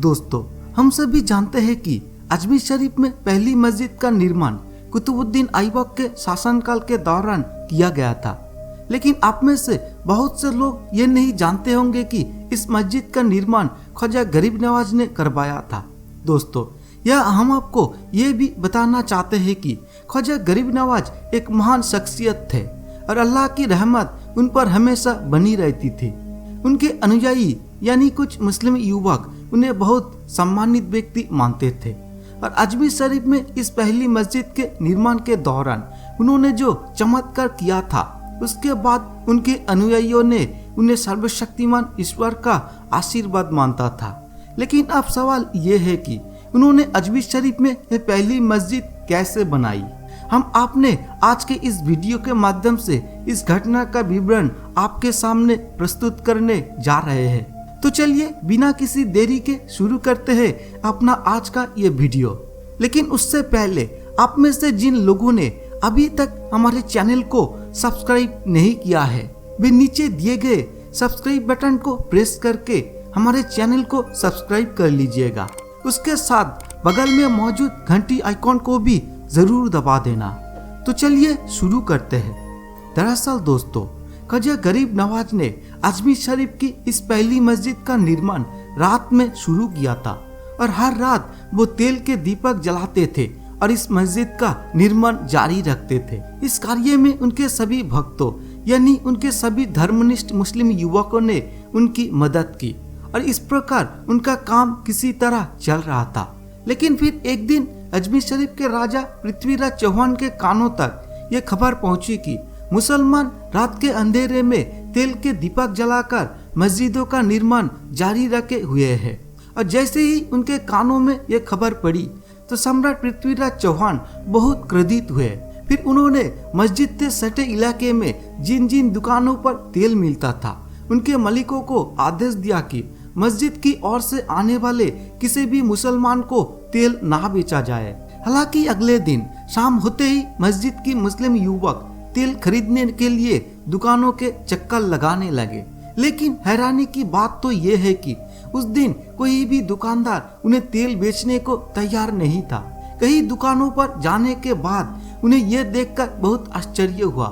दोस्तों, हम सभी जानते हैं कि अजमेर शरीफ में पहली मस्जिद का निर्माण कुतुबुद्दीन ऐबक के शासनकाल के दौरान किया गया था। लेकिन आप में से बहुत से लोग ये नहीं जानते होंगे कि इस मस्जिद का निर्माण ख्वाजा गरीब नवाज ने करवाया था। दोस्तों, यह हम आपको ये भी बताना चाहते हैं कि ख्वाजा गरीब नवाज एक महान शख्सियत थे और अल्लाह की रहमत उन पर हमेशा बनी रहती थी। उनके अनुयायी यानी कुछ मुस्लिम युवक उन्हें बहुत सम्मानित व्यक्ति मानते थे और अजमेर शरीफ में इस पहली मस्जिद के निर्माण के दौरान उन्होंने जो चमत्कार किया था, उसके बाद उनके अनुयायियों ने उन्हें सर्वशक्तिमान ईश्वर का आशीर्वाद मानता था। लेकिन अब सवाल ये है कि उन्होंने अजमेर शरीफ में ये पहली मस्जिद कैसे बनाई। हम आपने आज के इस वीडियो के माध्यम से इस घटना का विवरण आपके सामने प्रस्तुत करने जा रहे हैं। तो चलिए बिना किसी देरी के शुरू करते हैं अपना आज का ये वीडियो। लेकिन उससे पहले आप में से जिन लोगों ने अभी तक हमारे चैनल को सब्सक्राइब नहीं किया है, वे नीचे दिए गए सब्सक्राइब बटन को प्रेस करके हमारे चैनल को सब्सक्राइब कर लीजिएगा। उसके साथ बगल में मौजूद घंटी आइकॉन को भी जरूर दबा देना। तो चलिए शुरू करते हैं। दरअसल दोस्तों, ख्वाजा गरीब नवाज ने अजमेर शरीफ की इस पहली मस्जिद का निर्माण रात में शुरू किया था और हर रात वो तेल के दीपक जलाते थे और इस मस्जिद का निर्माण जारी रखते थे। इस कार्य में उनके सभी भक्तों यानी उनके सभी धर्मनिष्ठ मुस्लिम युवकों ने उनकी मदद की और इस प्रकार उनका काम किसी तरह चल रहा था। लेकिन फिर एक दिन अजमेर शरीफ के राजा पृथ्वीराज चौहान के कानों तक ये खबर पहुंची कि मुसलमान रात के अंधेरे में तेल के दीपक जलाकर मस्जिदों का निर्माण जारी रखे हुए हैं। और जैसे ही उनके कानों में ये खबर पड़ी तो सम्राट पृथ्वीराज चौहान बहुत क्रोधित हुए। फिर उन्होंने मस्जिद से सटे इलाके में जिन जिन दुकानों पर तेल मिलता था, उनके मालिकों को आदेश दिया कि मस्जिद की ओर से आने वाले किसी भी मुसलमान को तेल ना बेचा जाए। हालांकि अगले दिन शाम होते ही मस्जिद की मुस्लिम युवक तेल खरीदने के लिए दुकानों के चक्कर लगाने लगे। लेकिन हैरानी की बात तो ये है कि उस दिन कोई भी दुकानदार उन्हें तेल बेचने को तैयार नहीं था। कई दुकानों पर जाने के बाद उन्हें यह देखकर बहुत आश्चर्य हुआ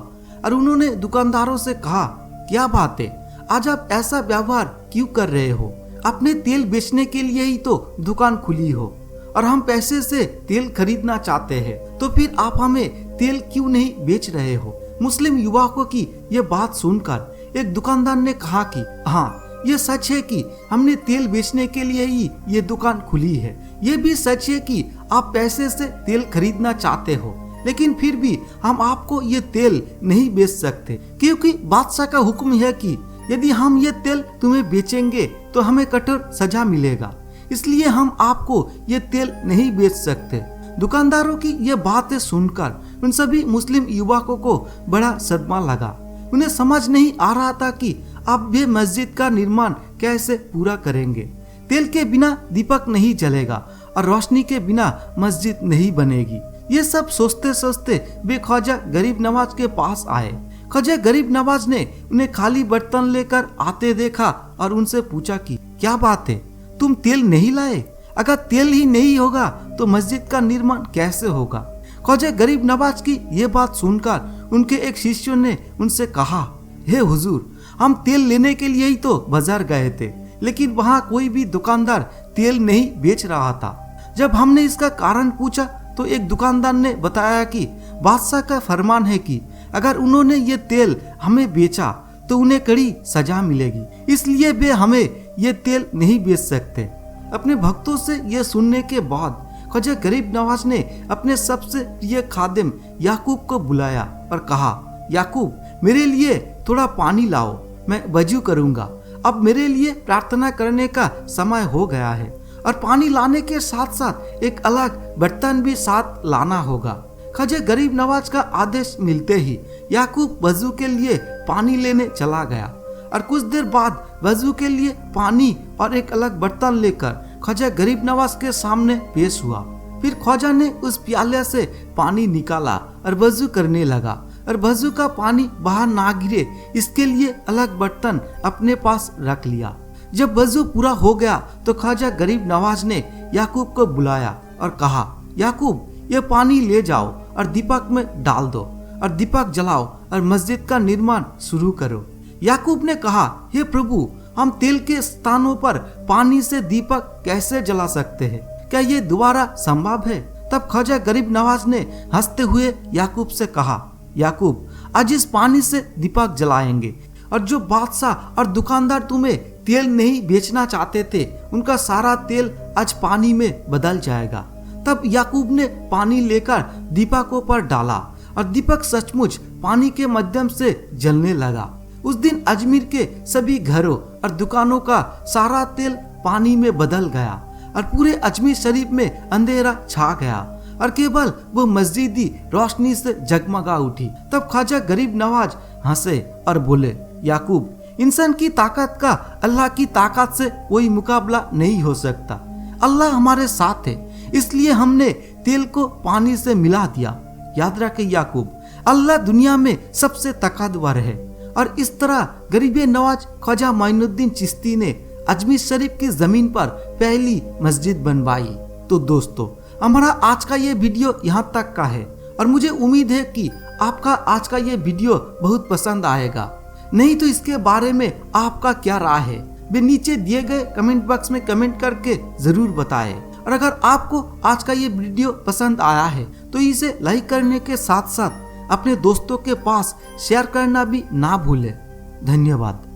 और उन्होंने दुकानदारों से कहा, क्या बात है, आज आप ऐसा व्यवहार क्यों कर रहे हो? अपने तेल बेचने के लिए ही तो दुकान खुली हो और हम पैसे से तेल खरीदना चाहते हैं, तो फिर आप हमें तेल क्यों नहीं बेच रहे हो? मुस्लिम युवकों की ये बात सुनकर एक दुकानदार ने कहा कि हाँ, ये सच है कि हमने तेल बेचने के लिए ही ये दुकान खुली है। ये भी सच है कि आप पैसे से तेल खरीदना चाहते हो, लेकिन फिर भी हम आपको ये तेल नहीं बेच सकते, क्योंकि बादशाह का हुक्म है कि यदि हम ये तेल तुम्हें बेचेंगे तो हमें कठोर सजा मिलेगा, इसलिए हम आपको ये तेल नहीं बेच सकते। दुकानदारों की ये बातें सुनकर उन सभी मुस्लिम युवकों को बड़ा सदमा लगा। उन्हें समझ नहीं आ रहा था कि अब वे मस्जिद का निर्माण कैसे पूरा करेंगे। तेल के बिना दीपक नहीं जलेगा और रोशनी के बिना मस्जिद नहीं बनेगी। ये सब सोचते सोचते वे ख्वाजा गरीब नवाज के पास आए। ख्वाजा गरीब नवाज ने उन्हें खाली बर्तन लेकर आते देखा और उनसे पूछा कि क्या बात है, तुम तेल नहीं लाए? अगर तेल ही नहीं होगा तो मस्जिद का निर्माण कैसे होगा? ख्वाजा गरीब नवाज की ये बात सुनकर उनके एक शिष्य ने उनसे कहा, हे हुजूर, हम तेल लेने के लिए ही तो बाजार गए थे, लेकिन वहाँ कोई भी दुकानदार तेल नहीं बेच रहा था। जब हमने इसका कारण पूछा तो एक दुकानदार ने बताया कि बादशाह का फरमान है कि अगर उन्होंने ये तेल हमें बेचा तो उन्हें कड़ी सजा मिलेगी, इसलिए वे हमें ये तेल नहीं बेच सकते। अपने भक्तों से ये सुनने के बाद ख्वाजा गरीब नवाज ने अपने सबसे प्रिय खादिम याकूब को बुलाया और कहा, याकूब, मेरे लिए थोड़ा पानी लाओ, मैं वजू करूंगा। अब मेरे लिए प्रार्थना करने का समय हो गया है और पानी लाने के साथ साथ एक अलग बर्तन भी साथ लाना होगा। ख्वाजा गरीब नवाज का आदेश मिलते ही याकूब वजू के लिए पानी लेने चला गया और कुछ देर बाद वजू के लिए पानी और एक अलग बर्तन लेकर ख्वाजा गरीब नवाज के सामने पेश हुआ। फिर ख्वाजा ने उस प्याले से पानी निकाला और वजू करने लगा और वजू का पानी बाहर ना गिरे इसके लिए अलग बर्तन अपने पास रख लिया। जब वजू पूरा हो गया तो ख्वाजा गरीब नवाज ने याकूब को बुलाया और कहा, याकूब ये पानी ले जाओ और दीपक में डाल दो और दीपक जलाओ और मस्जिद का निर्माण शुरू करो। याकूब ने कहा, हे प्रभु, हम तेल के स्थानों पर पानी से दीपक कैसे जला सकते हैं? क्या ये दोबारा संभव है? तब ख्वाजा गरीब नवाज ने हंसते हुए याकूब से कहा, याकूब, आज इस पानी से दीपक जलाएंगे और जो बादशाह और दुकानदार तुम्हें तेल नहीं बेचना चाहते थे उनका सारा तेल आज पानी में बदल जाएगा। तब याकूब ने पानी लेकर दीपकों पर डाला और दीपक सचमुच पानी के माध्यम से जलने लगा। उस दिन अजमेर के सभी घरों और दुकानों का सारा तेल पानी में बदल गया और पूरे अजमेर शरीफ में अंधेरा छा गया और केवल वो मस्जिदी रोशनी से जगमगा उठी। तब ख्वाजा गरीब नवाज हंसे और बोले, याकूब, इंसान की ताकत का अल्लाह की ताकत से कोई मुकाबला नहीं हो सकता। अल्लाह हमारे साथ है, इसलिए हमने तेल को पानी से मिला दिया। याद रखे याकूब, अल्लाह दुनिया में सबसे ताकतवर है। और इस तरह गरीब नवाज ख्वाजा मोइनुद्दीन चिश्ती ने अजमेर शरीफ की जमीन पर पहली मस्जिद बनवाई। तो दोस्तों, हमारा आज का ये वीडियो यहाँ तक का है और मुझे उम्मीद है कि आपका आज का ये वीडियो बहुत पसंद आएगा। नहीं तो इसके बारे में आपका क्या राय है वे नीचे दिए गए कमेंट बॉक्स में कमेंट करके जरूर बताएं। और अगर आपको आज का ये वीडियो पसंद आया है तो इसे लाइक करने के साथ साथ अपने दोस्तों के पास शेयर करना भी ना भूलें। धन्यवाद।